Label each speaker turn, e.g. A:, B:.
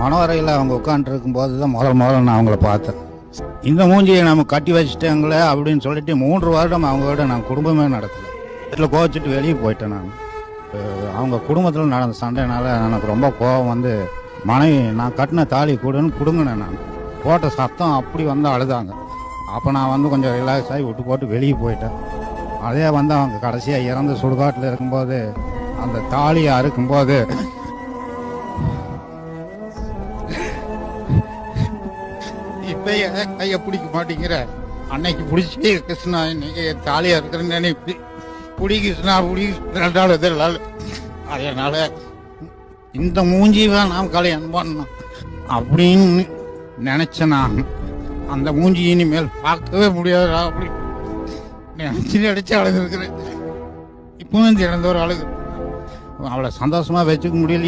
A: மனவரையில் அவங்க உட்காந்துருக்கும் போது தான் முதல்ல நான் அவங்கள பார்த்தேன். இந்த மூஞ்சியை நம்ம கட்டி வச்சுட்டாங்களே அப்படின்னு சொல்லிட்டு 3 வருடம் அவங்களோட நான் குடும்பமே நடத்தலை. வீட்டில் கோவச்சிட்டு வெளியே போயிட்டேன். நான் அவங்க குடும்பத்தில் நடந்த சண்டைனால எனக்கு ரொம்ப கோபம் வந்து மனைவி நான் கட்டின தாலி கொடுங்கினேன். நான் போட்ட சத்தம் அப்படி வந்து அழுதாங்க. அப்போ நான் வந்து கொஞ்சம் ரிலாக்ஸ் ஆகி விட்டு போட்டு வெளியே போயிட்டேன். அதே வந்து அவங்க கடைசியாக இறந்து சுடுகாட்டில் இருக்கும்போது அந்த தாலியை அறுக்கும்போது இப்போ கையை பிடிக்க மாட்டேங்கிற, அன்னைக்கு பிடிச்சி கிருஷ்ணா இன்னைக்கு தாலியாக இருக்கிறேன்னு இப்படி புடி கிருஷ்ணா அதனால இந்த மூஞ்சிதான் நாம் கல்யாணம் பண்ணோம் அப்படின்னு நினைச்சேன். நான் அந்த மூஞ்சி இனிமேல் பார்க்கவே முடியாதா அப்படி நினைச்சு அழுதுருக்கிறேன். இப்பவும் இறந்த ஒரு அழுகு அவளை சந்தோஷமா வச்சுக்க முடியல.